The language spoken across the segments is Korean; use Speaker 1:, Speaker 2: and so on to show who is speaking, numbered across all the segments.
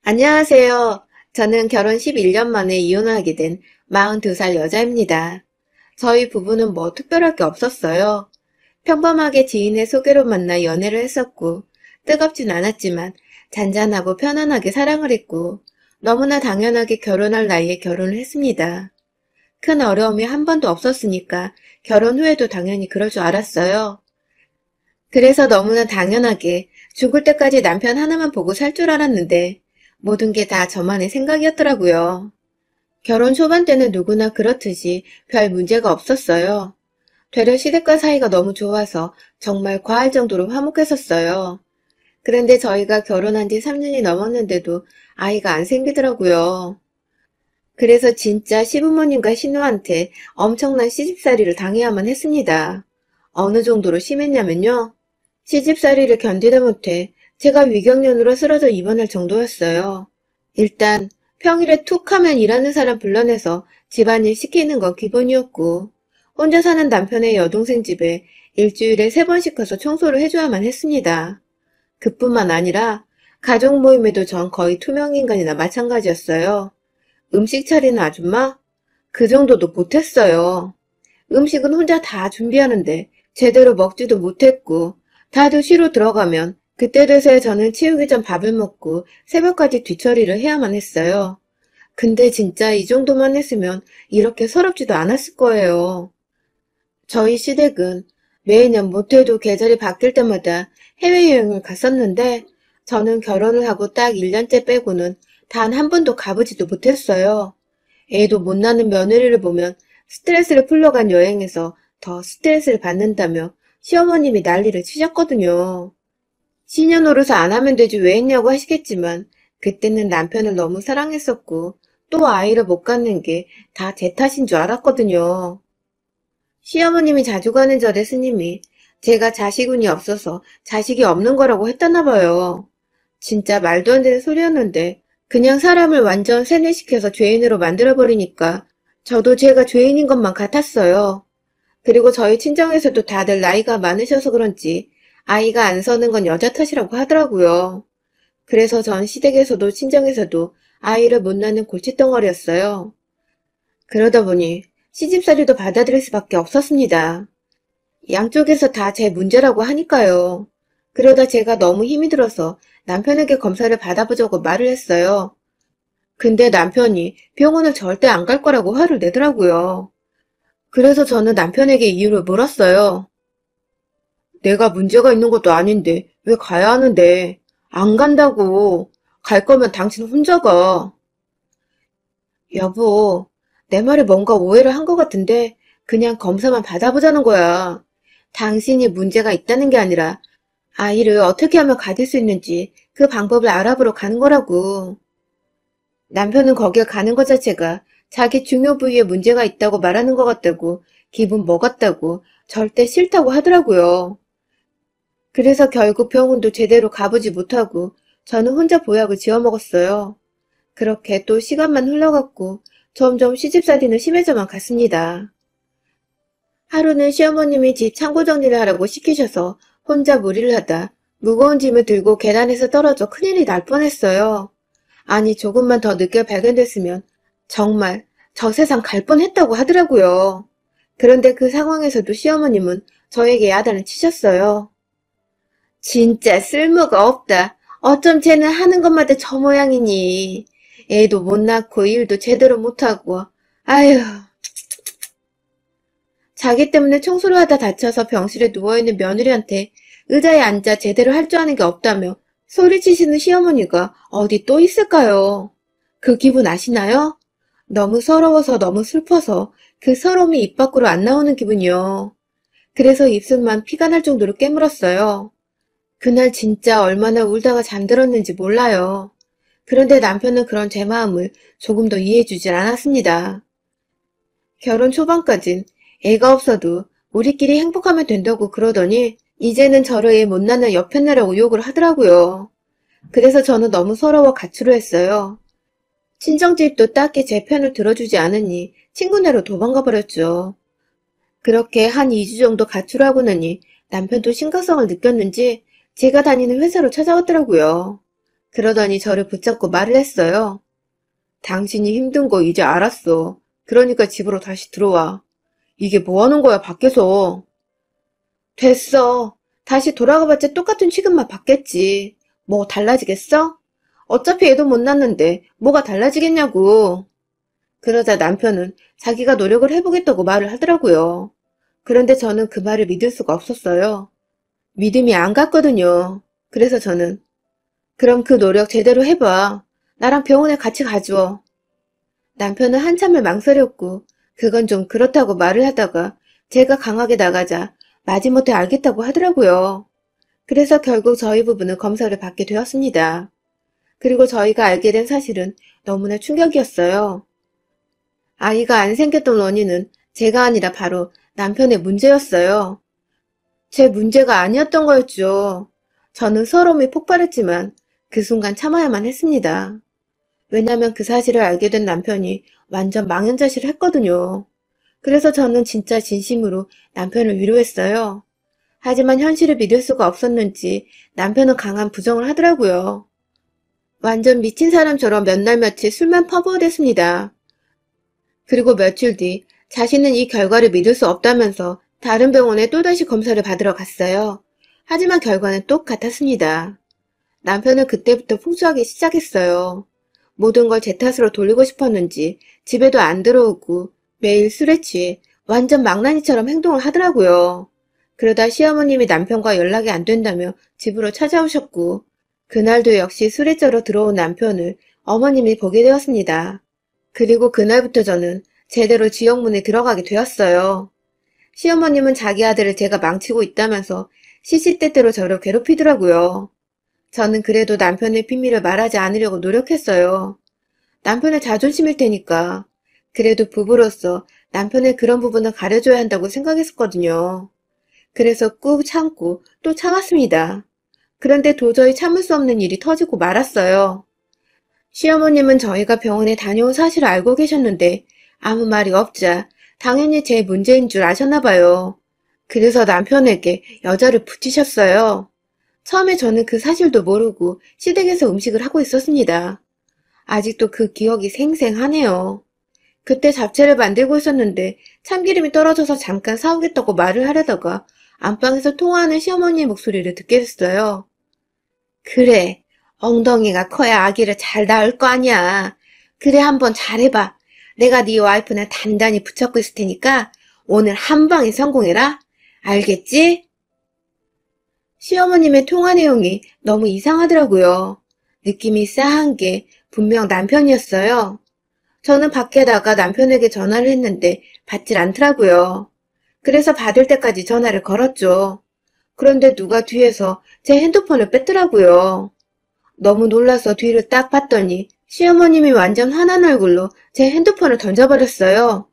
Speaker 1: 안녕하세요. 저는 결혼 11년 만에 이혼을 하게 된 42살 여자입니다. 저희 부부는 뭐 특별할 게 없었어요. 평범하게 지인의 소개로 만나 연애를 했었고, 뜨겁진 않았지만 잔잔하고 편안하게 사랑을 했고, 너무나 당연하게 결혼할 나이에 결혼을 했습니다. 큰 어려움이 한 번도 없었으니까 결혼 후에도 당연히 그럴 줄 알았어요. 그래서 너무나 당연하게 죽을 때까지 남편 하나만 보고 살 줄 알았는데 모든 게 다 저만의 생각이었더라고요. 결혼 초반 때는 누구나 그렇듯이 별 문제가 없었어요. 되려 시댁과 사이가 너무 좋아서 정말 과할 정도로 화목했었어요. 그런데 저희가 결혼한 지 3년이 넘었는데도 아이가 안 생기더라고요. 그래서 진짜 시부모님과 신우한테 엄청난 시집살이를 당해야만 했습니다. 어느 정도로 심했냐면요. 시집살이를 견디다 못해 제가 위경련으로 쓰러져 입원할 정도였어요. 일단 평일에 툭 하면 일하는 사람 불러내서 집안일 시키는 건 기본이었고 혼자 사는 남편의 여동생 집에 일주일에 3번씩 가서 청소를 해줘야만 했습니다. 그뿐만 아니라 가족 모임에도 전 거의 투명인간이나 마찬가지였어요. 음식 차리는 아줌마? 그 정도도 못했어요. 음식은 혼자 다 준비하는데 제대로 먹지도 못했고 다들 쉬러 들어가면 그때 돼서야 저는 치우기 전 밥을 먹고 새벽까지 뒤처리를 해야만 했어요. 근데 진짜 이 정도만 했으면 이렇게 서럽지도 않았을 거예요. 저희 시댁은 매년 못해도 계절이 바뀔 때마다 해외여행을 갔었는데 저는 결혼을 하고 딱 1년째 빼고는 단 한 번도 가보지도 못했어요. 애도 못 낳는 며느리를 보면 스트레스를 풀러 간 여행에서 더 스트레스를 받는다며 시어머님이 난리를 치셨거든요. 시녀 노릇을 안 하면 되지 왜 했냐고 하시겠지만 그때는 남편을 너무 사랑했었고 또 아이를 못 갖는 게 다 제 탓인 줄 알았거든요. 시어머님이 자주 가는 절에 스님이 제가 자식운이 없어서 자식이 없는 거라고 했다나 봐요. 진짜 말도 안 되는 소리였는데 그냥 사람을 완전 세뇌시켜서 죄인으로 만들어버리니까 저도 제가 죄인인 것만 같았어요. 그리고 저희 친정에서도 다들 나이가 많으셔서 그런지 아이가 안 서는 건 여자 탓이라고 하더라고요. 그래서 전 시댁에서도 친정에서도 아이를 못 낳는 골칫덩어리였어요. 그러다 보니 시집살이도 받아들일 수밖에 없었습니다. 양쪽에서 다 제 문제라고 하니까요. 그러다 제가 너무 힘이 들어서 남편에게 검사를 받아보자고 말을 했어요. 근데 남편이 병원을 절대 안 갈 거라고 화를 내더라고요. 그래서 저는 남편에게 이유를 물었어요. 내가 문제가 있는 것도 아닌데 왜 가야 하는데? 안 간다고. 갈 거면 당신 혼자 가. 여보, 내 말에 뭔가 오해를 한 것 같은데 그냥 검사만 받아보자는 거야. 당신이 문제가 있다는 게 아니라 아이를 어떻게 하면 가질 수 있는지 그 방법을 알아보러 가는 거라고. 남편은 거길 가는 것 자체가 자기 중요 부위에 문제가 있다고 말하는 것 같다고 기분 먹었다고 절대 싫다고 하더라고요. 그래서 결국 병원도 제대로 가보지 못하고 저는 혼자 보약을 지어 먹었어요. 그렇게 또 시간만 흘러갔고 점점 시집살이는 심해져만 갔습니다. 하루는 시어머님이 집 창고 정리를 하라고 시키셔서 혼자 무리를 하다 무거운 짐을 들고 계단에서 떨어져 큰일이 날 뻔했어요. 아니 조금만 더 늦게 발견됐으면 정말 저 세상 갈 뻔했다고 하더라고요. 그런데 그 상황에서도 시어머님은 저에게 야단을 치셨어요. 진짜 쓸모가 없다. 어쩜 쟤는 하는 것마다 저 모양이니. 애도 못 낳고 일도 제대로 못하고. 아휴. 자기 때문에 청소를 하다 다쳐서 병실에 누워있는 며느리한테 의자에 앉아 제대로 할 줄 아는 게 없다며 소리치시는 시어머니가 어디 또 있을까요? 그 기분 아시나요? 너무 서러워서 너무 슬퍼서 그 서러움이 입 밖으로 안 나오는 기분이요. 그래서 입술만 피가 날 정도로 깨물었어요. 그날 진짜 얼마나 울다가 잠들었는지 몰라요. 그런데 남편은 그런 제 마음을 조금도 이해해주질 않았습니다. 결혼 초반까진 애가 없어도 우리끼리 행복하면 된다고 그러더니 이제는 저를 애 못 낳는 여편네라고 욕을 하더라고요. 그래서 저는 너무 서러워 가출을 했어요. 친정집도 딱히 제 편을 들어주지 않으니 친구네로 도망가 버렸죠. 그렇게 한 2주 정도 가출하고 나니 남편도 심각성을 느꼈는지 제가 다니는 회사로 찾아왔더라고요. 그러더니 저를 붙잡고 말을 했어요. 당신이 힘든 거 이제 알았어. 그러니까 집으로 다시 들어와. 이게 뭐 하는 거야, 밖에서. 됐어. 다시 돌아가봤자 똑같은 취급만 받겠지. 뭐 달라지겠어? 어차피 애도 못 낳는데 뭐가 달라지겠냐고. 그러자 남편은 자기가 노력을 해보겠다고 말을 하더라고요. 그런데 저는 그 말을 믿을 수가 없었어요. 믿음이 안 갔거든요. 그래서 저는 그럼 그 노력 제대로 해봐. 나랑 병원에 같이 가줘. 남편은 한참을 망설였고 그건 좀 그렇다고 말을 하다가 제가 강하게 나가자 마지못해 알겠다고 하더라고요. 그래서 결국 저희 부부는 검사를 받게 되었습니다. 그리고 저희가 알게 된 사실은 너무나 충격이었어요. 아이가 안 생겼던 원인은 제가 아니라 바로 남편의 문제였어요. 제 문제가 아니었던 거였죠. 저는 서러움이 폭발했지만 그 순간 참아야만 했습니다. 왜냐면 그 사실을 알게 된 남편이 완전 망연자실을 했거든요. 그래서 저는 진짜 진심으로 남편을 위로했어요. 하지만 현실을 믿을 수가 없었는지 남편은 강한 부정을 하더라고요. 완전 미친 사람처럼 몇 날 며칠 술만 퍼부어댔습니다. 그리고 며칠 뒤 자신은 이 결과를 믿을 수 없다면서 다른 병원에 또다시 검사를 받으러 갔어요. 하지만 결과는 똑같았습니다. 남편은 그때부터 풍수하기 시작했어요. 모든 걸 제 탓으로 돌리고 싶었는지 집에도 안 들어오고 매일 술에 취해 완전 망나니처럼 행동을 하더라고요. 그러다 시어머님이 남편과 연락이 안 된다며 집으로 찾아오셨고 그날도 역시 술에 쩔어 들어온 남편을 어머님이 보게 되었습니다. 그리고 그날부터 저는 제대로 지옥문에 들어가게 되었어요. 시어머님은 자기 아들을 제가 망치고 있다면서 시시때때로 저를 괴롭히더라고요. 저는 그래도 남편의 비밀을 말하지 않으려고 노력했어요. 남편의 자존심일 테니까. 그래도 부부로서 남편의 그런 부분을 가려줘야 한다고 생각했었거든요. 그래서 꾹 참고 또 참았습니다. 그런데 도저히 참을 수 없는 일이 터지고 말았어요. 시어머님은 저희가 병원에 다녀온 사실을 알고 계셨는데 아무 말이 없자 당연히 제 문제인 줄 아셨나 봐요. 그래서 남편에게 여자를 붙이셨어요. 처음에 저는 그 사실도 모르고 시댁에서 음식을 하고 있었습니다. 아직도 그 기억이 생생하네요. 그때 잡채를 만들고 있었는데 참기름이 떨어져서 잠깐 사오겠다고 말을 하려다가 안방에서 통화하는 시어머니의 목소리를 듣게 됐어요. 그래, 엉덩이가 커야 아기를 잘 낳을 거 아니야. 그래, 한번 잘해봐. 내가 네 와이프는 단단히 붙잡고 있을 테니까 오늘 한 방에 성공해라. 알겠지? 시어머님의 통화 내용이 너무 이상하더라고요. 느낌이 싸한 게 분명 남편이었어요. 저는 밖에 나가 남편에게 전화를 했는데 받질 않더라고요. 그래서 받을 때까지 전화를 걸었죠. 그런데 누가 뒤에서 제 핸드폰을 뺐더라고요. 너무 놀라서 뒤를 딱 봤더니 시어머님이 완전 화난 얼굴로 제 핸드폰을 던져버렸어요.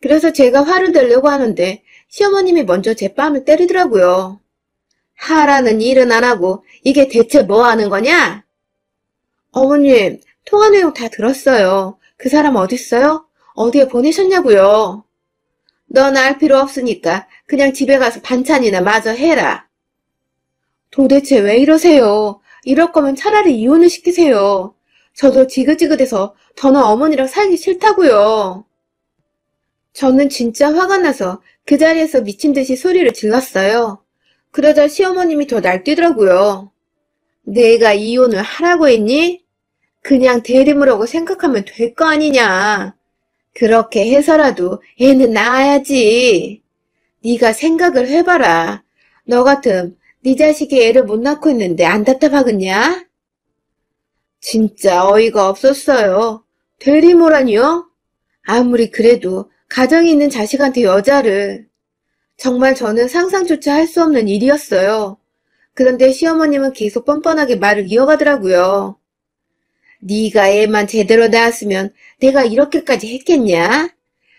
Speaker 1: 그래서 제가 화를 내려고 하는데 시어머님이 먼저 제 뺨을 때리더라고요. 하라는 일은 안 하고 이게 대체 뭐 하는 거냐? 어머님, 통화 내용 다 들었어요. 그 사람 어딨어요? 어디에 보내셨냐고요? 넌 알 필요 없으니까 그냥 집에 가서 반찬이나 마저 해라. 도대체 왜 이러세요? 이럴 거면 차라리 이혼을 시키세요. 저도 지긋지긋해서 더는 어머니랑 살기 싫다고요. 저는 진짜 화가 나서 그 자리에서 미친 듯이 소리를 질렀어요. 그러자 시어머님이 더 날뛰더라고요. 내가 이혼을 하라고 했니? 그냥 대리물하고 생각하면 될 거 아니냐. 그렇게 해서라도 애는 낳아야지. 네가 생각을 해봐라. 너 같음 네 자식이 애를 못 낳고 있는데 안 답답하겠냐? 진짜 어이가 없었어요. 대리모라니요? 아무리 그래도 가정이 있는 자식한테 여자를. 정말 저는 상상조차 할 수 없는 일이었어요. 그런데 시어머님은 계속 뻔뻔하게 말을 이어가더라고요. 네가 애만 제대로 낳았으면 내가 이렇게까지 했겠냐?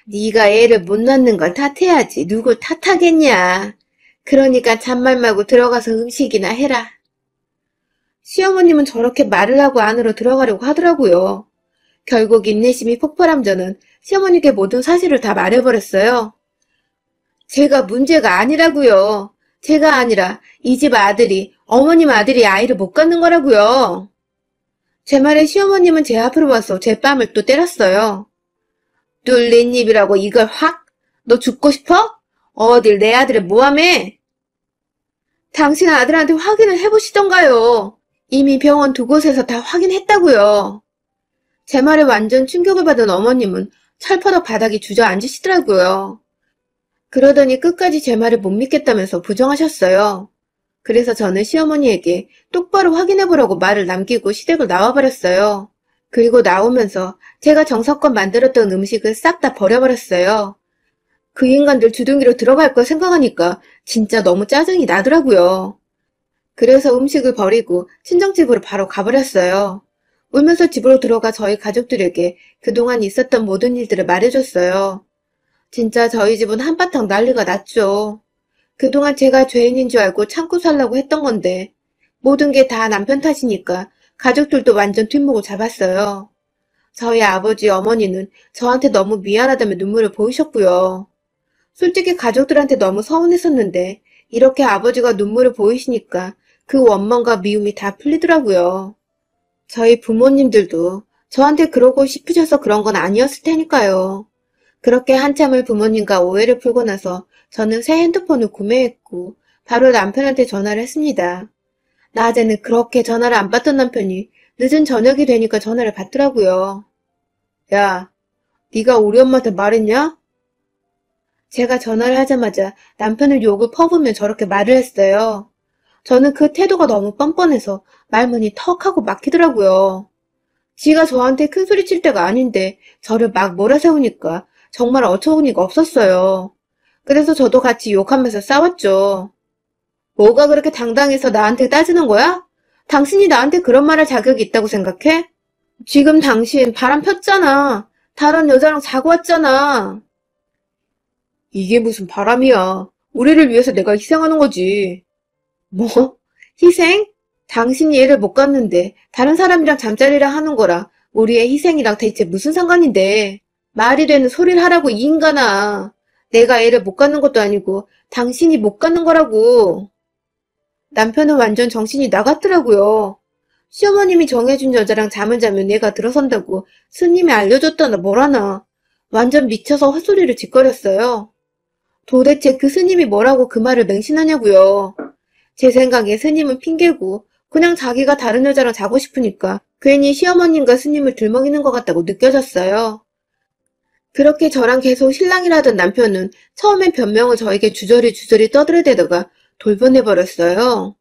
Speaker 1: 네가 애를 못 낳는 걸 탓해야지 누굴 탓하겠냐? 그러니까 잔말 말고 들어가서 음식이나 해라. 시어머님은 저렇게 말을 하고 안으로 들어가려고 하더라고요. 결국 인내심이 폭발한 저는 시어머니께 모든 사실을 다 말해버렸어요. 제가 문제가 아니라고요. 제가 아니라 이 집 아들이 어머님 아들이 아이를 못 갖는 거라고요. 제 말에 시어머님은 제 앞으로 와서 제 뺨을 또 때렸어요. 뚫린 입이라고 이걸 확? 너 죽고 싶어? 어딜 내 아들을 모함해? 당신 아들한테 확인을 해보시던가요. 이미 병원 두 곳에서 다 확인했다고요. 제 말에 완전 충격을 받은 어머님은 철퍼덕 바닥에 주저앉으시더라고요. 그러더니 끝까지 제 말을 못 믿겠다면서 부정하셨어요. 그래서 저는 시어머니에게 똑바로 확인해보라고 말을 남기고 시댁을 나와버렸어요. 그리고 나오면서 제가 정성껏 만들었던 음식을 싹 다 버려버렸어요. 그 인간들 주둥이로 들어갈 걸 생각하니까 진짜 너무 짜증이 나더라고요. 그래서 음식을 버리고 친정집으로 바로 가버렸어요. 울면서 집으로 들어가 저희 가족들에게 그동안 있었던 모든 일들을 말해줬어요. 진짜 저희 집은 한바탕 난리가 났죠. 그동안 제가 죄인인 줄 알고 참고 살라고 했던 건데 모든 게 다 남편 탓이니까 가족들도 완전 뒷목을 잡았어요. 저희 아버지, 어머니는 저한테 너무 미안하다며 눈물을 보이셨고요. 솔직히 가족들한테 너무 서운했었는데 이렇게 아버지가 눈물을 보이시니까 그 원망과 미움이 다 풀리더라고요. 저희 부모님들도 저한테 그러고 싶으셔서 그런 건 아니었을 테니까요. 그렇게 한참을 부모님과 오해를 풀고 나서 저는 새 핸드폰을 구매했고 바로 남편한테 전화를 했습니다. 낮에는 그렇게 전화를 안 받던 남편이 늦은 저녁이 되니까 전화를 받더라고요. 야, 네가 우리 엄마한테 말했냐? 제가 전화를 하자마자 남편을 욕을 퍼부으며 저렇게 말을 했어요. 저는 그 태도가 너무 뻔뻔해서 말문이 턱 하고 막히더라고요. 지가 저한테 큰 소리 칠 때가 아닌데 저를 막 몰아세우니까 정말 어처구니가 없었어요. 그래서 저도 같이 욕하면서 싸웠죠. 뭐가 그렇게 당당해서 나한테 따지는 거야? 당신이 나한테 그런 말할 자격이 있다고 생각해? 지금 당신 바람 폈잖아. 다른 여자랑 자고 왔잖아. 이게 무슨 바람이야. 우리를 위해서 내가 희생하는 거지. 뭐? 희생? 당신이 애를 못 갖는데 다른 사람이랑 잠자리를 하는 거랑 우리의 희생이랑 대체 무슨 상관인데. 말이 되는 소리를 하라고 이 인간아. 내가 애를 못 갖는 것도 아니고 당신이 못 갖는 거라고. 남편은 완전 정신이 나갔더라고요. 시어머님이 정해준 여자랑 잠을 자면 내가 들어선다고 스님이 알려줬다나 뭐라나. 완전 미쳐서 헛소리를 짓거렸어요. 도대체 그 스님이 뭐라고 그 말을 맹신하냐고요. 제 생각에 스님은 핑계고 그냥 자기가 다른 여자랑 자고 싶으니까 괜히 시어머님과 스님을 들먹이는 것 같다고 느껴졌어요. 그렇게 저랑 계속 실랑이라던 남편은 처음엔 변명을 저에게 주저리 떠들어대다가 돌변해버렸어요.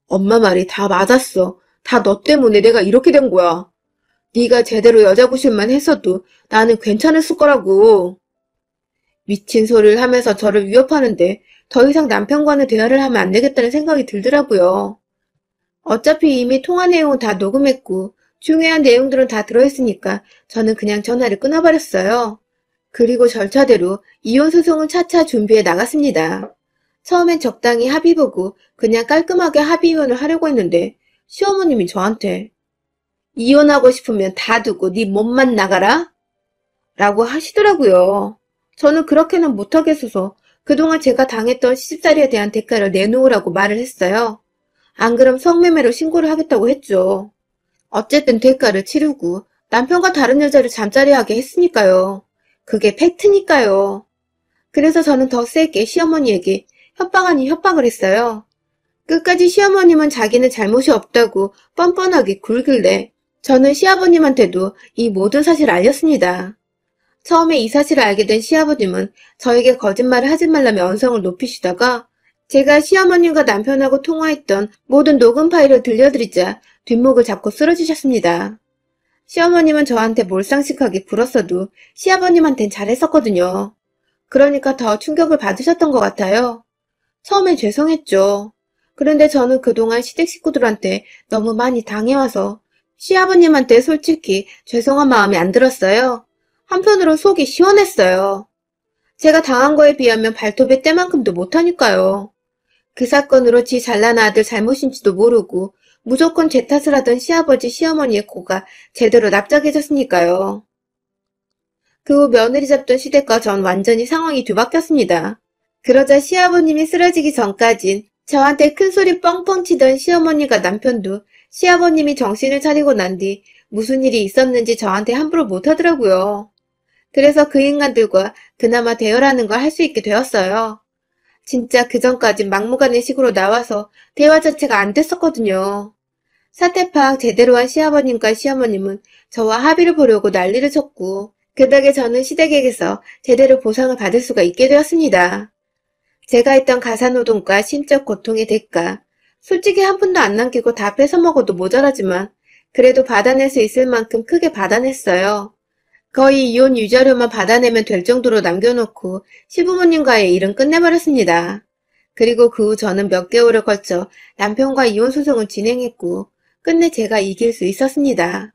Speaker 1: 엄마 말이 다 맞았어. 다 너 때문에 내가 이렇게 된 거야. 네가 제대로 여자 구실만 했어도 나는 괜찮았을 거라고. 미친 소리를 하면서 저를 위협하는데 더 이상 남편과는 대화를 하면 안 되겠다는 생각이 들더라고요. 어차피 이미 통화 내용은 다 녹음했고 중요한 내용들은 다 들어있으니까 저는 그냥 전화를 끊어버렸어요. 그리고 절차대로 이혼 소송을 차차 준비해 나갔습니다. 처음엔 적당히 합의 보고 그냥 깔끔하게 합의 이혼을 하려고 했는데 시어머님이 저한테 이혼하고 싶으면 다 두고 네 몸만 나가라? 라고 하시더라고요. 저는 그렇게는 못하겠어서 그동안 제가 당했던 시집살이에 대한 대가를 내놓으라고 말을 했어요. 안 그럼 성매매로 신고를 하겠다고 했죠. 어쨌든 대가를 치르고 남편과 다른 여자를 잠자리하게 했으니까요. 그게 팩트니까요. 그래서 저는 더 세게 시어머니에게 협박 아닌 협박을 했어요. 끝까지 시어머님은 자기는 잘못이 없다고 뻔뻔하게 굴길래 저는 시아버님한테도 이 모든 사실을 알렸습니다. 처음에 이 사실을 알게 된 시아버님은 저에게 거짓말을 하지 말라며 언성을 높이시다가 제가 시어머님과 남편하고 통화했던 모든 녹음 파일을 들려드리자 뒷목을 잡고 쓰러지셨습니다. 시어머님은 저한테 몰상식하게 굴었어도 시아버님한텐 잘했었거든요. 그러니까 더 충격을 받으셨던 것 같아요. 처음엔 죄송했죠. 그런데 저는 그동안 시댁 식구들한테 너무 많이 당해와서 시아버님한테 솔직히 죄송한 마음이 안 들었어요. 한편으로 속이 시원했어요. 제가 당한 거에 비하면 발톱의 때만큼도 못하니까요. 그 사건으로 지 잘난 아들 잘못인지도 모르고 무조건 제 탓을 하던 시아버지 시어머니의 코가 제대로 납작해졌으니까요. 그 후 며느리 잡던 시댁과 전 완전히 상황이 뒤바뀌었습니다. 그러자 시아버님이 쓰러지기 전까진 저한테 큰소리 뻥뻥 치던 시어머니가 남편도 시아버님이 정신을 차리고 난 뒤 무슨 일이 있었는지 저한테 함부로 못하더라고요. 그래서 그 인간들과 그나마 대화라는 걸 할 수 있게 되었어요. 진짜 그전까진 막무가내식으로 나와서 대화 자체가 안 됐었거든요. 사태 파악 제대로 한 시아버님과 시어머님은 저와 합의를 보려고 난리를 쳤고 그 덕에 저는 시댁에게서 제대로 보상을 받을 수가 있게 되었습니다. 제가 했던 가사노동과 심적 고통의 대가, 솔직히 한 푼도 안 남기고 다 뺏어먹어도 모자라지만 그래도 받아낼 수 있을 만큼 크게 받아냈어요. 거의 이혼 유자료만 받아내면 될 정도로 남겨놓고 시부모님과의 일은 끝내버렸습니다. 그리고 그 후 저는 몇 개월에 걸쳐 남편과 이혼 소송을 진행했고 끝내 제가 이길 수 있었습니다.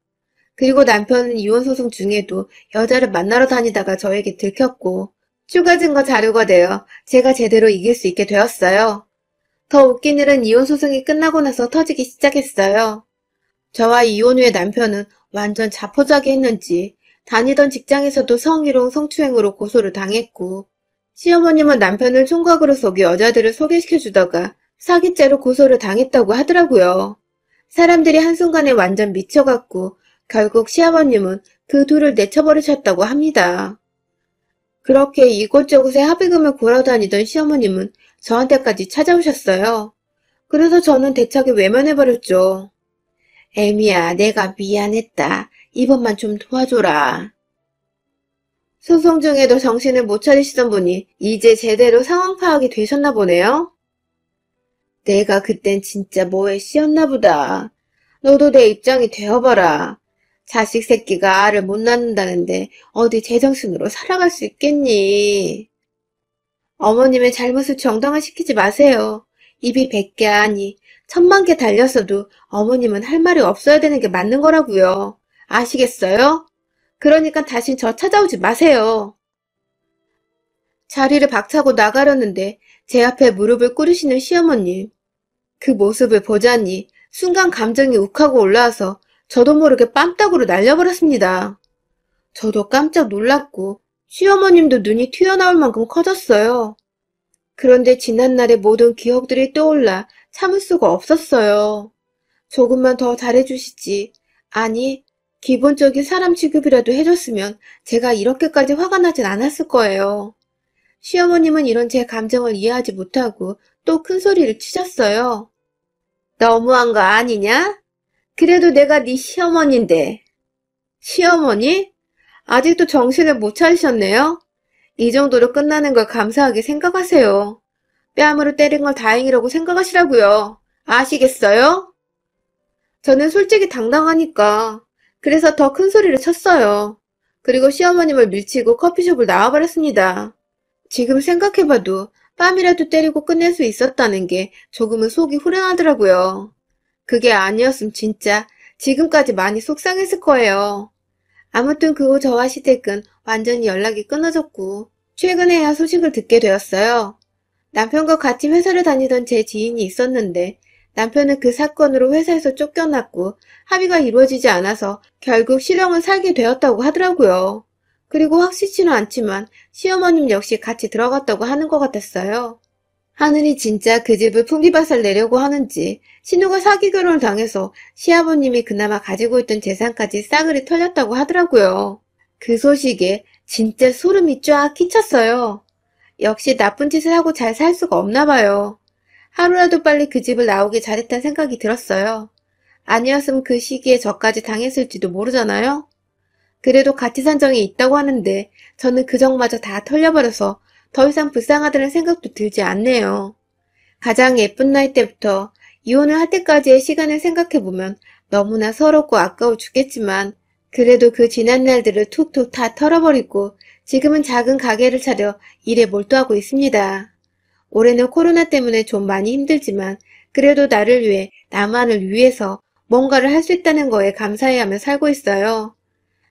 Speaker 1: 그리고 남편은 이혼 소송 중에도 여자를 만나러 다니다가 저에게 들켰고 추가 증거 자료가 되어 제가 제대로 이길 수 있게 되었어요. 더 웃긴 일은 이혼 소송이 끝나고 나서 터지기 시작했어요. 저와 이혼 후에 남편은 완전 자포자기 했는지 다니던 직장에서도 성희롱, 성추행으로 고소를 당했고 시어머님은 남편을 총각으로 속여 여자들을 소개시켜주다가 사기죄로 고소를 당했다고 하더라고요. 사람들이 한순간에 완전 미쳐갖고 결국 시아버님은 그 둘을 내쳐버리셨다고 합니다. 그렇게 이곳저곳에 합의금을 구하다니던 시어머님은 저한테까지 찾아오셨어요. 그래서 저는 대차게 외면해버렸죠. 애미야, 내가 미안했다. 이번만 좀 도와줘라. 소송 중에도 정신을 못 차리시던 분이 이제 제대로 상황 파악이 되셨나 보네요. 내가 그땐 진짜 뭐에 씌었나 보다. 너도 내 입장이 되어봐라. 자식 새끼가 알을 못 낳는다는데 어디 제정신으로 살아갈 수 있겠니? 어머님의 잘못을 정당화시키지 마세요. 입이 100개 아니 1000만 개 달렸어도 어머님은 할 말이 없어야 되는 게 맞는 거라고요. 아시겠어요? 그러니까 다신 저 찾아오지 마세요. 자리를 박차고 나가려는데 제 앞에 무릎을 꿇으시는 시어머님. 그 모습을 보자니 순간 감정이 욱하고 올라와서 저도 모르게 뺨따구로 날려버렸습니다. 저도 깜짝 놀랐고 시어머님도 눈이 튀어나올 만큼 커졌어요. 그런데 지난날의 모든 기억들이 떠올라 참을 수가 없었어요. 조금만 더 잘해주시지. 아니, 기본적인 사람 취급이라도 해줬으면 제가 이렇게까지 화가 나진 않았을 거예요. 시어머님은 이런 제 감정을 이해하지 못하고 또 큰 소리를 치셨어요. 너무한 거 아니냐? 그래도 내가 네 시어머니인데. 시어머니? 아직도 정신을 못 차리셨네요? 이 정도로 끝나는 걸 감사하게 생각하세요. 뺨으로 때린 걸 다행이라고 생각하시라고요. 아시겠어요? 저는 솔직히 당당하니까 그래서 더 큰 소리를 쳤어요. 그리고 시어머님을 밀치고 커피숍을 나와버렸습니다. 지금 생각해봐도 뺨이라도 때리고 끝낼 수 있었다는 게 조금은 속이 후련하더라고요. 그게 아니었으면 진짜 지금까지 많이 속상했을 거예요. 아무튼 그 후 저와 시댁은 완전히 연락이 끊어졌고 최근에야 소식을 듣게 되었어요. 남편과 같이 회사를 다니던 제 지인이 있었는데 남편은 그 사건으로 회사에서 쫓겨났고 합의가 이루어지지 않아서 결국 실형을 살게 되었다고 하더라고요. 그리고 확실치는 않지만 시어머님 역시 같이 들어갔다고 하는 것 같았어요. 하늘이 진짜 그 집을 풍비박살 내려고 하는지 신우가 사기 결혼을 당해서 시아버님이 그나마 가지고 있던 재산까지 싸그리 털렸다고 하더라고요. 그 소식에 진짜 소름이 쫙 끼쳤어요. 역시 나쁜 짓을 하고 잘 살 수가 없나 봐요. 하루라도 빨리 그 집을 나오길 잘했다는 생각이 들었어요. 아니었으면 그 시기에 저까지 당했을지도 모르잖아요. 그래도 같이 산 정이 있다고 하는데 저는 그 정마저 다 털려버려서 더 이상 불쌍하다는 생각도 들지 않네요. 가장 예쁜 나이 때부터 이혼을 할 때까지의 시간을 생각해보면 너무나 서럽고 아까워 죽겠지만 그래도 그 지난 날들을 툭툭 다 털어버리고 지금은 작은 가게를 차려 일에 몰두하고 있습니다. 올해는 코로나 때문에 좀 많이 힘들지만 그래도 나를 위해 나만을 위해서 뭔가를 할 수 있다는 거에 감사해하며 살고 있어요.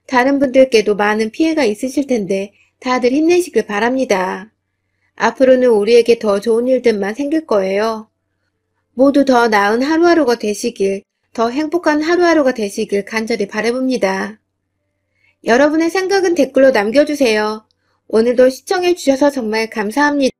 Speaker 1: 다른 분들께도 많은 피해가 있으실 텐데 다들 힘내시길 바랍니다. 앞으로는 우리에게 더 좋은 일들만 생길 거예요. 모두 더 나은 하루하루가 되시길, 더 행복한 하루하루가 되시길 간절히 바라봅니다. 여러분의 생각은 댓글로 남겨주세요. 오늘도 시청해주셔서 정말 감사합니다.